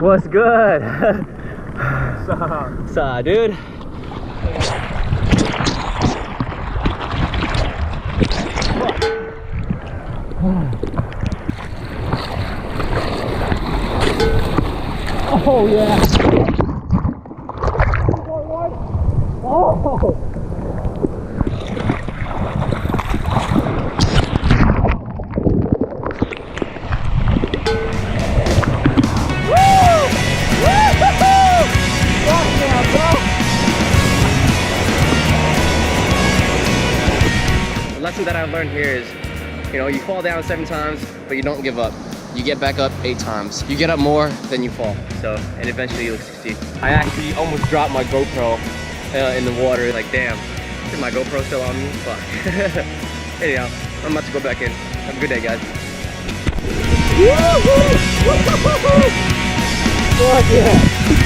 What's good? What's up, dude? Oh yeah! Oh! The lesson that I've learned here is, you know, you fall down 7 times, but you don't give up. You get back up 8 times. You get up more than you fall. So, and eventually you'll succeed. I actually almost dropped my GoPro in the water. Like, damn, is my GoPro still on me? Fuck. Anyhow, I'm about to go back in. Have a good day, guys. Fuck yeah.